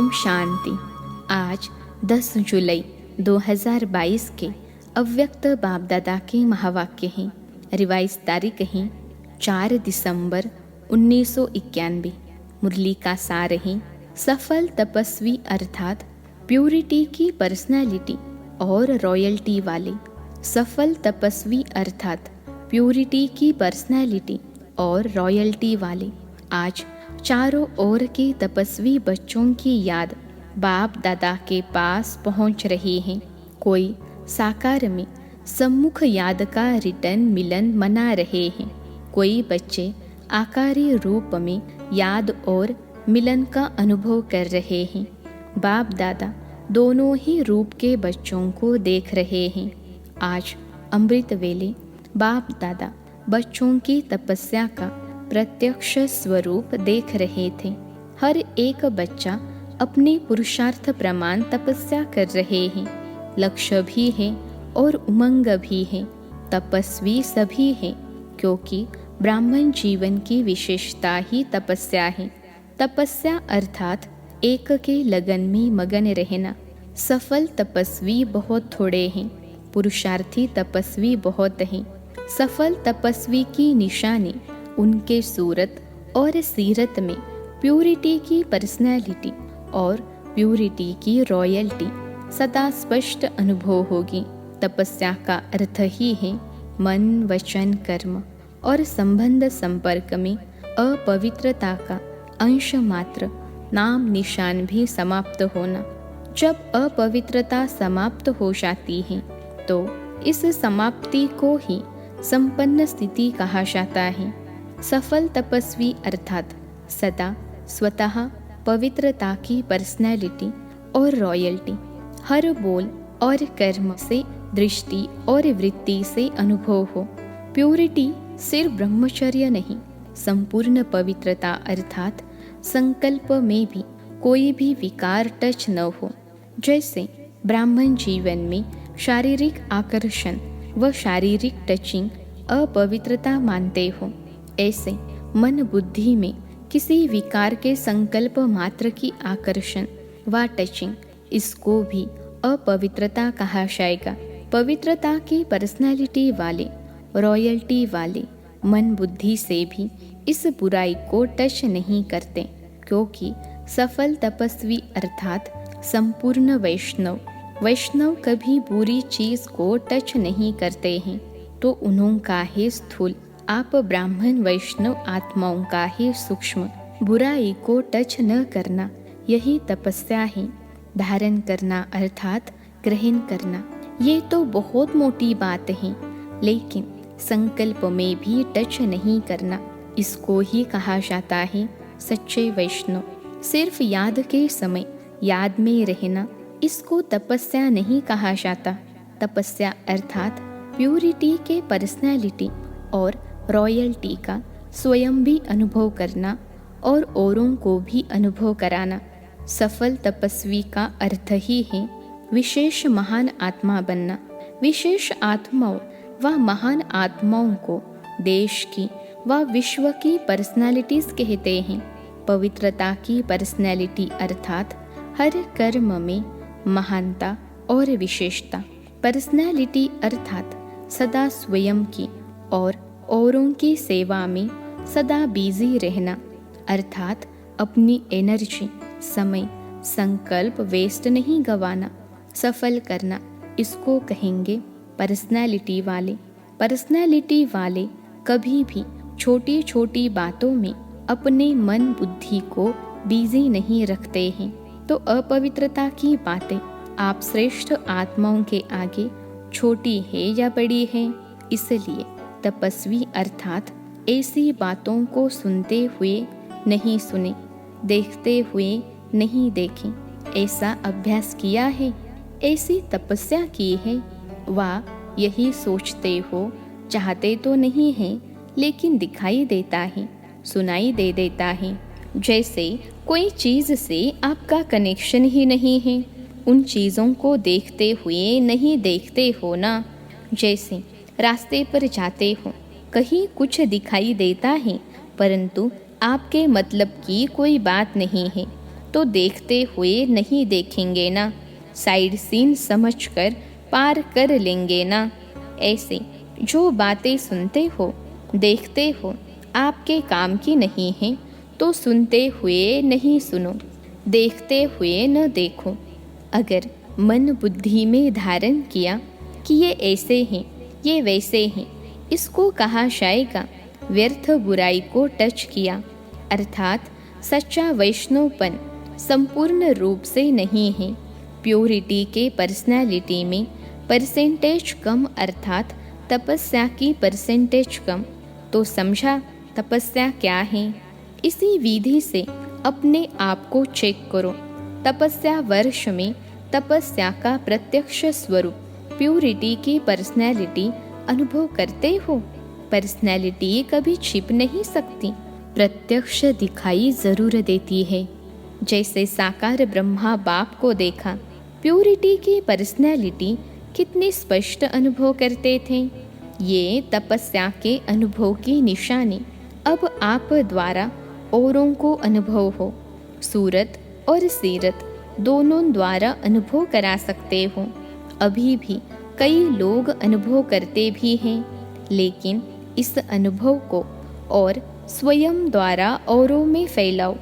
ओम शांति। आज 10 जुलाई 2022 के अव्यक्त बाप दादा के महावाक्य हैं। रिवाइज तारीख है 4 दिसंबर 1991। मुरली का सार है सफल तपस्वी अर्थात प्यूरिटी की पर्सनैलिटी और रॉयल्टी वाले। सफल तपस्वी अर्थात प्यूरिटी की पर्सनैलिटी और रॉयल्टी वाले। आज चारों ओर के तपस्वी बच्चों की याद बाप दादा के पास पहुंच रही है। कोई साकार में सम्मुख याद का रिटर्न मिलन मना रहे हैं। कोई बच्चे आकारी रूप में याद और मिलन का अनुभव कर रहे हैं। बाप दादा दोनों ही रूप के बच्चों को देख रहे हैं। आज अमृत वेले बाप दादा बच्चों की तपस्या का प्रत्यक्ष स्वरूप देख रहे थे। हर एक बच्चा अपने पुरुषार्थ प्रमाण तपस्या कर रहे हैं। लक्ष्य भी है और उमंग भी है। तपस्वी सभी हैं क्योंकि ब्राह्मण जीवन की विशेषता ही तपस्या है। तपस्या अर्थात एक के लगन में मगन रहना। सफल तपस्वी बहुत थोड़े हैं, पुरुषार्थी तपस्वी बहुत हैं। सफल तपस्वी की निशानी उनके सूरत और सीरत में प्यूरिटी की पर्सनैलिटी और प्यूरिटी की रॉयल्टी सदा स्पष्ट अनुभव होगी। तपस्या का अर्थ ही है मन वचन कर्म और संबंध संपर्क में अपवित्रता का अंश मात्र नाम निशान भी समाप्त होना। जब अपवित्रता समाप्त हो जाती है तो इस समाप्ति को ही संपन्न स्थिति कहा जाता है। सफल तपस्वी अर्थात सदा स्वतः पवित्रता की पर्सनैलिटी और रॉयल्टी हर बोल और कर्म से, दृष्टि और वृत्ति से अनुभव हो। प्यूरिटी सिर्फ ब्रह्मचर्य नहीं, संपूर्ण पवित्रता अर्थात संकल्प में भी कोई भी विकार टच न हो। जैसे ब्राह्मण जीवन में शारीरिक आकर्षण व शारीरिक टचिंग अपवित्रता मानते हो, ऐसे मन बुद्धि में किसी विकार के संकल्प मात्र की आकर्षण व टचिंग, इसको भी अपवित्रता कहा जाएगा। पवित्रता की पर्सनैलिटी वाले, रॉयल्टी वाले मन बुद्धि से भी इस बुराई को टच नहीं करते, क्योंकि सफल तपस्वी अर्थात संपूर्ण वैष्णव कभी बुरी चीज को टच नहीं करते हैं। तो उन्हों का ही स्थूल, आप ब्राह्मण वैष्णव आत्माओं का ही सूक्ष्म बुराई को टच न करना, यही तपस्या है। धारण करना अर्थात ग्रहण करना, ये तो बहुत मोटी बात है, लेकिन संकल्प में भी टच नहीं करना, इसको ही कहा जाता है सच्चे वैष्णव। सिर्फ याद के समय याद में रहना, इसको तपस्या नहीं कहा जाता। तपस्या अर्थात प्यूरिटी के पर्सनैलिटी और रॉयल्टी का स्वयं भी अनुभव करना और औरों को भी अनुभव कराना। सफल तपस्वी का अर्थ ही है विशेष महान आत्मा बनना। विशेष आत्माओं व महान आत्माओं को देश की व विश्व की पर्सनैलिटीज कहते हैं। पवित्रता की पर्सनैलिटी अर्थात हर कर्म में महानता और विशेषता। पर्सनैलिटी अर्थात सदा स्वयं की और औरों की सेवा में सदा बिजी रहना, अर्थात अपनी एनर्जी, समय, संकल्प वेस्ट नहीं गंवाना। सफल करना, इसको कहेंगे पर्सनैलिटी वाले। पर्सनैलिटी वाले कभी भी छोटी छोटी बातों में अपने मन बुद्धि को बिजी नहीं रखते हैं। तो अपवित्रता की बातें आप श्रेष्ठ आत्माओं के आगे छोटी है या बड़ी है, इसलिए तपस्वी अर्थात ऐसी बातों को सुनते हुए नहीं सुने, देखते हुए नहीं देखें, ऐसा अभ्यास किया है, ऐसी तपस्या की है, वा यही सोचते हो, चाहते तो नहीं है लेकिन दिखाई देता है, सुनाई दे देता है। जैसे कोई चीज़ से आपका कनेक्शन ही नहीं है, उन चीज़ों को देखते हुए नहीं देखते हो ना। जैसे रास्ते पर जाते हो, कहीं कुछ दिखाई देता है परंतु आपके मतलब की कोई बात नहीं है, तो तो देखते हुए नहीं देखेंगे ना, साइड सीन समझकर पार कर लेंगे ना। ऐसे जो बातें सुनते हो, देखते हो, आपके काम की नहीं है तो सुनते हुए नहीं सुनो, देखते हुए न देखो। अगर मन बुद्धि में धारण किया कि ये ऐसे हैं, ये वैसे हैं, इसको कहा जाएगा व्यर्थ बुराई को टच किया, अर्थात सच्चा वैष्णवपन संपूर्ण रूप से नहीं है। प्योरिटी के पर्सनैलिटी में परसेंटेज कम, अर्थात तपस्या की परसेंटेज कम। तो समझा तपस्या क्या है। इसी विधि से अपने आप को चेक करो। तपस्या वर्ष में तपस्या का प्रत्यक्ष स्वरूप प्योरिटी की पर्सनैलिटी अनुभव करते हो। पर्सनैलिटी कभी छिप नहीं सकती, प्रत्यक्ष दिखाई जरूर देती है। जैसे साकार ब्रह्मा बाप को देखा, प्योरिटी की पर्सनैलिटी कितनी स्पष्ट अनुभव करते थे। ये तपस्या के अनुभव की निशानी अब आप द्वारा औरों को अनुभव हो। सूरत और सीरत दोनों द्वारा अनुभव करा सकते हो। अभी भी कई लोग अनुभव करते भी हैं, लेकिन इस अनुभव को और स्वयं द्वारा औरों में फैलाओ।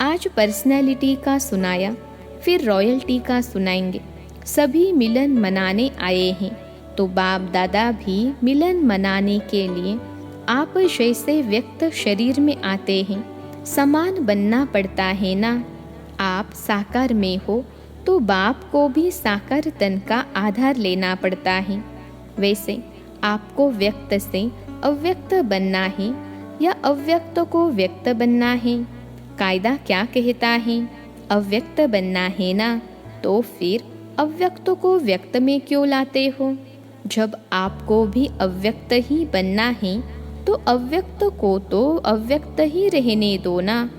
आज पर्सनैलिटी का सुनाया, फिर रॉयल्टी का सुनाएंगे। सभी मिलन मनाने आए हैं, तो बाप दादा भी मिलन मनाने के लिए आप जैसे व्यक्त शरीर में आते हैं। समान बनना पड़ता है ना। आप साकार में हो तो बाप को भी साकार तन का आधार लेना पड़ता है। वैसे आपको व्यक्त से अव्यक्त बनना है या अव्यक्त को व्यक्त बनना है। कायदा क्या कहता है? अव्यक्त बनना है ना, तो फिर अव्यक्त को व्यक्त में क्यों लाते हो? जब आपको भी अव्यक्त ही बनना है तो अव्यक्त को तो अव्यक्त ही रहने दो ना।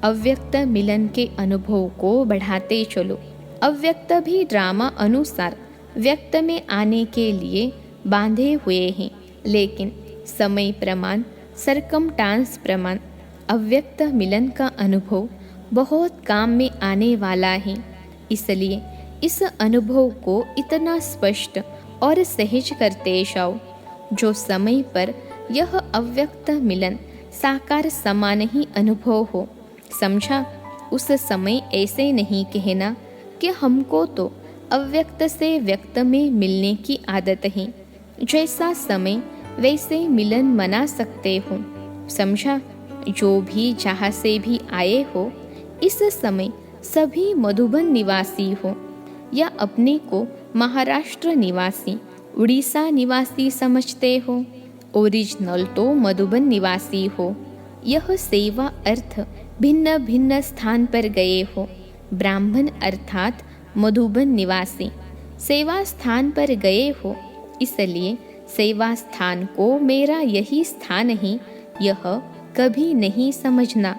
अव्यक्त मिलन के अनुभव को बढ़ाते चलो। अव्यक्त भी ड्रामा अनुसार व्यक्त में आने के लिए बांधे हुए हैं, लेकिन समय प्रमाण, सरकमटांस प्रमाण अव्यक्त मिलन का अनुभव बहुत काम में आने वाला है। इसलिए इस अनुभव को इतना स्पष्ट और सहज करते जाओ, जो समय पर यह अव्यक्त मिलन साकार समान ही अनुभव हो। समझा? उस समय ऐसे नहीं कहना कि हमको तो अव्यक्त से व्यक्त में मिलने की आदत है, जैसा समय वैसे मिलन मना सकते हो। समझा? जो भी जहाँ से भी आए हो, इस समय सभी मधुबन निवासी हो या अपने को महाराष्ट्र निवासी, उड़ीसा निवासी समझते हो, ओरिजिनल तो मधुबन निवासी हो। यह सेवा अर्थ भिन्न भिन्न स्थान पर गए हो। ब्राह्मण अर्थात मधुबन निवासी सेवा स्थान पर गए हो, इसलिए सेवा स्थान को मेरा यही स्थान है, यह कभी नहीं समझना।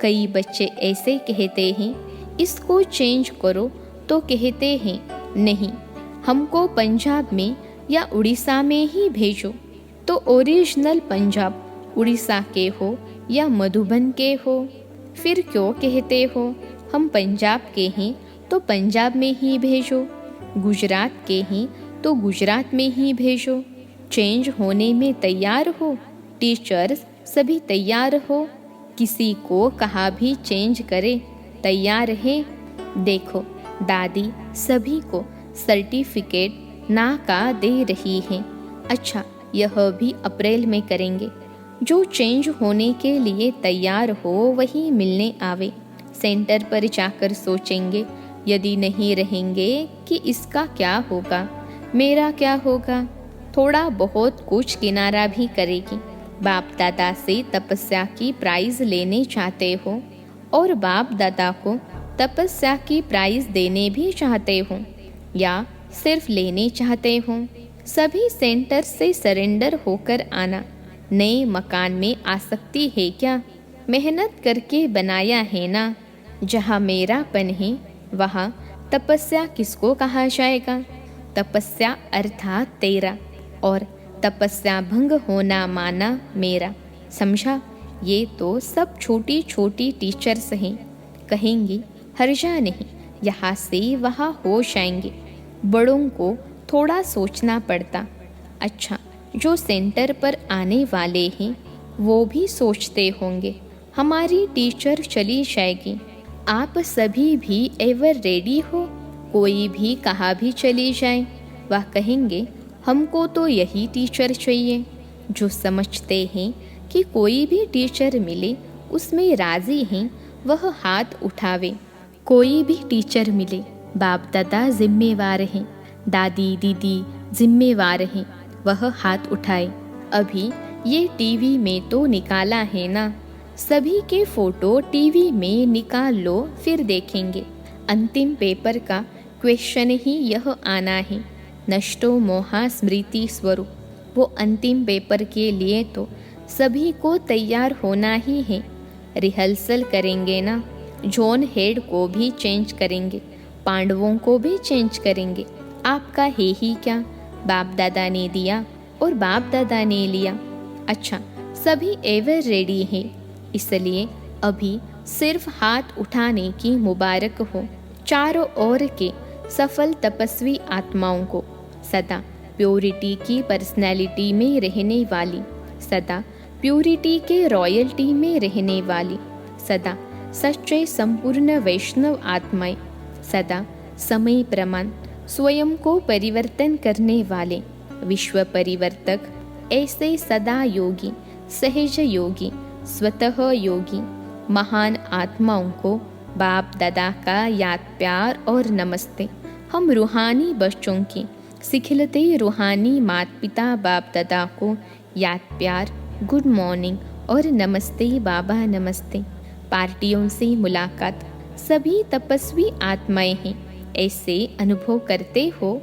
कई बच्चे ऐसे कहते हैं, इसको चेंज करो, तो कहते हैं नहीं, हमको पंजाब में या उड़ीसा में ही भेजो। तो ओरिजिनल पंजाब उड़ीसा के हो या मधुबन के हो, फिर क्यों कहते हो हम पंजाब के हैं तो पंजाब में ही भेजो, गुजरात के हैं तो गुजरात में ही भेजो। चेंज होने में तैयार हो, टीचर्स सभी तैयार हो, किसी को कहा भी चेंज करे, तैयार है। देखो दादी सभी को सर्टिफिकेट ना का दे रही है। अच्छा, यह भी अप्रैल में करेंगे। जो चेंज होने के लिए तैयार हो वही मिलने आवे। सेंटर पर जाकर सोचेंगे, यदि नहीं रहेंगे कि इसका क्या होगा, मेरा क्या होगा। थोड़ा बहुत कुछ किनारा भी करेगी। बाप दादा से तपस्या की प्राइज लेने चाहते हो और बाप दादा को तपस्या की प्राइज देने भी चाहते हो या सिर्फ लेने चाहते हो। सभी सेंटर से सरेंडर होकर आना। नए मकान में आसक्ति है क्या? मेहनत करके बनाया है ना। जहाँ मेरापन है वहाँ तपस्या किसको कहा जाएगा? तपस्या अर्थात तेरा और तपस्या भंग होना माना मेरा। समझा? ये तो सब छोटी छोटी टीचर्स हैं। कहेंगी हर्जा नहीं, यहाँ से वहाँ हो जाएंगे। बड़ों को थोड़ा सोचना पड़ता। अच्छा, जो सेंटर पर आने वाले हैं वो भी सोचते होंगे हमारी टीचर चली जाएगी, आप सभी भी एवर रेडी हो, कोई भी कहाँ भी चली जाए। वह कहेंगे हमको तो यही टीचर चाहिए। जो समझते हैं कि कोई भी टीचर मिले उसमें राजी हैं वह हाथ उठावे। कोई भी टीचर मिले, बाप दादा जिम्मेवार हैं, दादी दीदी जिम्मेवार हैं, वह हाथ उठाए। अभी ये टीवी में तो निकाला है ना, सभी के फोटो टीवी में निकाल लो, फिर देखेंगे। अंतिम पेपर का क्वेश्चन ही यह आना है, नष्टो मोहा स्मृति स्वरूप। वो अंतिम पेपर के लिए तो सभी को तैयार होना ही है। रिहर्सल करेंगे ना, जॉन हेड को भी चेंज करेंगे, पांडवों को भी चेंज करेंगे। आपका है ही क्या, बाप दादा ने दिया और बाप दादा ने लिया। अच्छा, सभी एवर रेडी हैं, इसलिए अभी सिर्फ हाथ उठाने की मुबारक हो चारों ओर के सफल तपस्वी आत्माओं को। सदा प्योरिटी की पर्सनैलिटी में रहने वाली, सदा प्योरिटी के रॉयल्टी में रहने वाली, सदा सच्चे संपूर्ण वैष्णव आत्माएं, सदा समय प्रमाण स्वयं को परिवर्तन करने वाले विश्व परिवर्तक, ऐसे सदा योगी, सहज योगी, स्वतः योगी महान आत्माओं को बाप दादा का याद प्यार और नमस्ते। हम रूहानी बच्चों की सिखलते रूहानी माता पिता बाप दादा को याद प्यार, गुड मॉर्निंग और नमस्ते बाबा नमस्ते। पार्टियों से मुलाकात, सभी तपस्वी आत्माएं हैं, ऐसे अनुभव करते हो।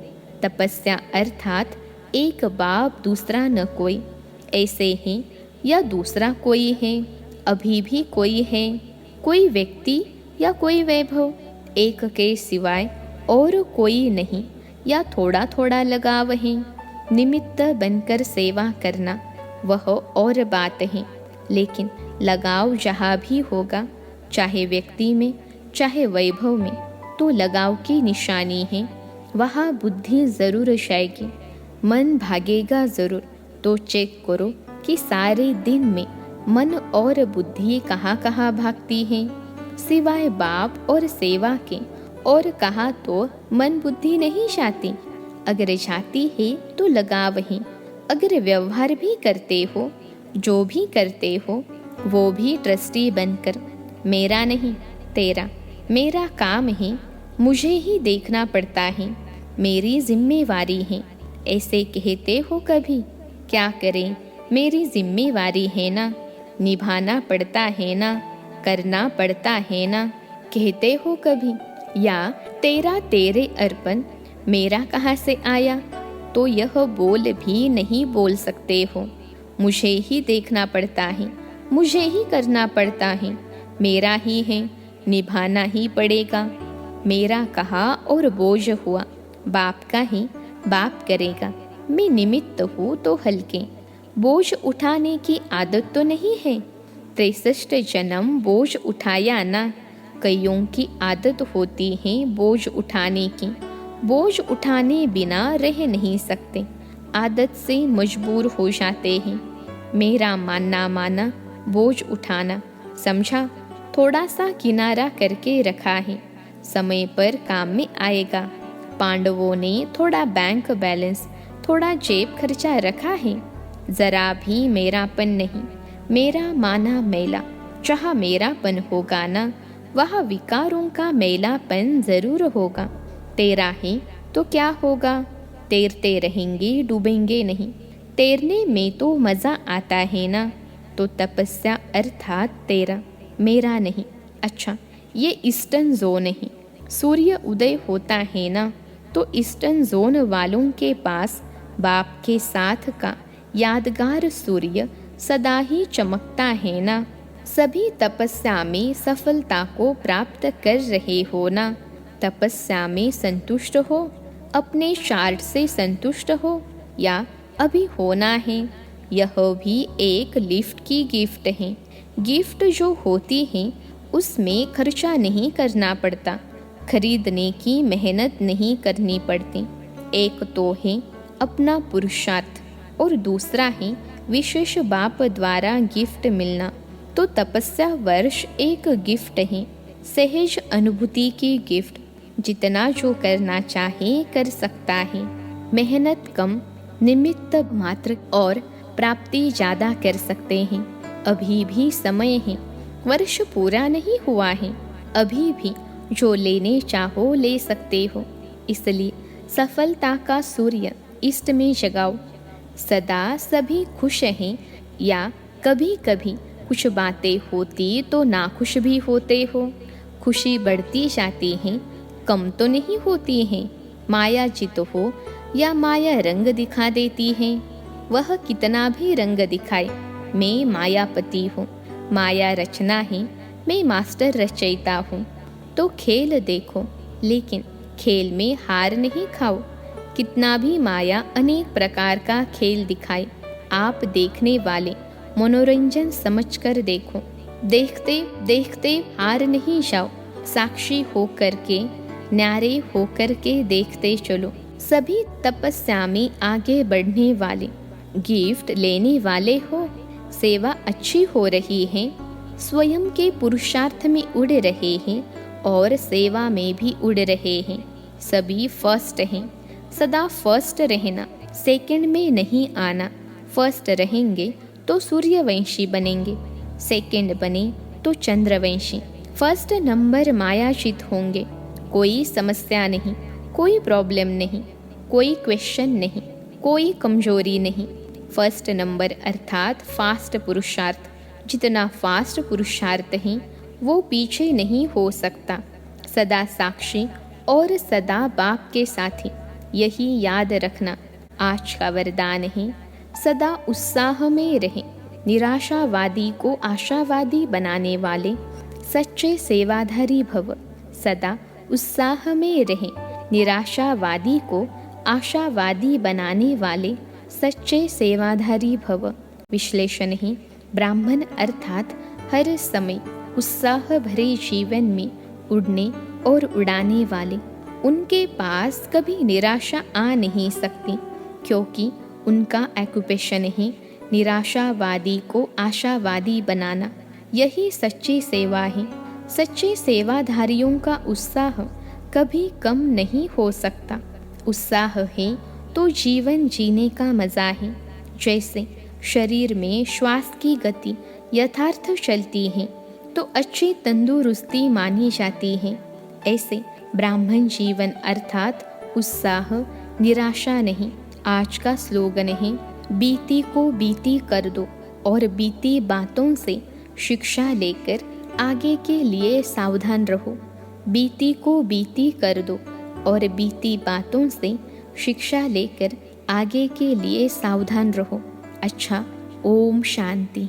तपस्या अर्थात एक बाप दूसरा न कोई, ऐसे हैं या दूसरा कोई है, अभी भी कोई है, कोई व्यक्ति या कोई वैभव, एक के सिवाय और कोई नहीं, या थोड़ा थोड़ा लगाव है। निमित्त बनकर सेवा करना वह और बात है, लेकिन लगाव जहाँ भी होगा, चाहे व्यक्ति में चाहे वैभव में, तो लगाव की निशानी है, वहाँ बुद्धि ज़रूर जाएगी, मन भागेगा ज़रूर। तो चेक करो कि सारे दिन में मन और बुद्धि कहाँ कहाँ भागती हैं, सिवाय बाप और सेवा के और कहाँ तो मन बुद्धि नहीं जाती। अगर जाती है तो लगाव है। अगर व्यवहार भी करते हो, जो भी करते हो, वो भी ट्रस्टी बनकर, मेरा नहीं तेरा, मेरा काम है, मुझे ही देखना पड़ता है, मेरी जिम्मेवारी है, ऐसे कहते हो कभी? क्या करें, मेरी जिम्मेवारी है ना, निभाना पड़ता है ना, करना पड़ता है ना, कहते हो कभी? या तेरा तेरे अर्पण, मेरा कहाँ से आया, तो यह बोल भी नहीं बोल सकते हो। मुझे ही देखना पड़ता है, मुझे ही करना पड़ता है, मेरा ही है, निभाना ही पड़ेगा। मेरा कहा और बोझ हुआ, बाप का ही बाप करेगा। मैं निमित्त हूँ तो हल्के, बोझ उठाने की आदत तो नहीं है। 63 जन्म बोझ उठाया ना, कईयों की आदत होती है बोझ उठाने की, बोझ उठाने बिना रह नहीं सकते, आदत से मजबूर हो जाते हैं। मेरा मानना माना, बोझ उठाना, समझा, थोड़ा सा किनारा करके रखा है, समय पर काम में आएगा। पांडवों ने थोड़ा बैंक बैलेंस, थोड़ा जेब खर्चा रखा है, जरा भी मेरापन नहीं, मेरा माना मेला। जहाँ मेरापन होगा ना, वहाँ विकारों का मेलापन जरूर होगा। तेरा है तो क्या होगा, तैरते रहेंगे, डूबेंगे नहीं। तैरने में तो मज़ा आता है ना, तो तपस्या अर्थात तेरा, मेरा नहीं। अच्छा, ये ईस्टर्न जोन है, सूर्य उदय होता है ना, तो ईस्टर्न जोन वालों के पास बाप के साथ का यादगार सूर्य सदा ही चमकता है ना। सभी तपस्या में सफलता को प्राप्त कर रहे हो ना। तपस्या में संतुष्ट हो, अपने चार्ट से संतुष्ट हो, या अभी होना है। यह भी एक लिफ्ट की गिफ्ट है। गिफ्ट जो होती है उसमें खर्चा नहीं करना पड़ता, खरीदने की मेहनत नहीं करनी पड़ती। एक तो है अपना पुरुषार्थ और दूसरा है विशेष बाप द्वारा गिफ्ट मिलना। तो तपस्या वर्ष एक गिफ्ट है, सहज अनुभूति की गिफ्ट। जितना जो करना चाहे कर सकता है, मेहनत कम, निमित्त मात्र और प्राप्ति ज़्यादा कर सकते हैं। अभी भी समय है, वर्ष पूरा नहीं हुआ है, अभी भी जो लेने चाहो ले सकते हो। इसलिए सफलता का सूर्य ईस्ट में जगाओ। सदा सभी खुश हैं या कभी कभी कुछ बातें होती तो नाखुश भी होते हो। खुशी बढ़ती जाती है, कम तो नहीं होती है। माया जित हो या माया रंग दिखा देती है, वह कितना भी रंग दिखाए, मैं मायापति हूँ। माया रचना है, मैं मास्टर रचयिता हूँ। तो खेल देखो, लेकिन खेल में हार नहीं खाओ। कितना भी माया अनेक प्रकार का खेल दिखाए, आप देखने वाले मनोरंजन समझकर देखो। देखते देखते हार नहीं जाओ, साक्षी होकर के, न्यारे होकर के देखते चलो। सभी तपस्या में आगे बढ़ने वाले, गिफ्ट लेने वाले हो। सेवा अच्छी हो रही है, स्वयं के पुरुषार्थ में उड़ रहे हैं और सेवा में भी उड़ रहे हैं। सभी फर्स्ट हैं, सदा फर्स्ट रहना, सेकंड में नहीं आना। फर्स्ट रहेंगे तो सूर्यवंशी बनेंगे, सेकंड बने तो चंद्रवंशी। फर्स्ट नंबर मायाचित होंगे, कोई समस्या नहीं, कोई प्रॉब्लम नहीं, कोई क्वेश्चन नहीं, कोई कमजोरी नहीं। फर्स्ट नंबर अर्थात फास्ट पुरुषार्थ। जितना फास्ट पुरुषार्थ है वो पीछे नहीं हो सकता। सदा साक्षी और सदा बाप के साथी, यही याद रखना आज का वरदान है। सदा उत्साह में रहे, निराशावादी को आशावादी बनाने वाले सच्चे सेवाधारी भव। सदा उत्साह में रहे, निराशावादी को आशावादी बनाने वाले सच्चे सेवाधारी भव। विश्लेषण है, ब्राह्मण अर्थात हर समय उत्साह भरे जीवन में उड़ने और उड़ाने वाले। उनके पास कभी निराशा आ नहीं सकती, क्योंकि उनका ऑक्यूपेशन है निराशावादी को आशावादी बनाना। यही सच्ची सेवा है। सच्चे सेवाधारियों का उत्साह कभी कम नहीं हो सकता। उत्साह है तो जीवन जीने का मज़ा है। जैसे शरीर में श्वास की गति यथार्थ चलती है तो अच्छी तंदुरुस्ती मानी जाती है, ऐसे ब्राह्मण जीवन अर्थात उत्साह, निराशा नहीं। आज का स्लोगन है, बीती को बीती कर दो और बीती बातों से शिक्षा लेकर आगे के लिए सावधान रहो। बीती को बीती कर दो और बीती बातों से शिक्षा लेकर आगे के लिए सावधान रहो। अच्छा, ओम शांति।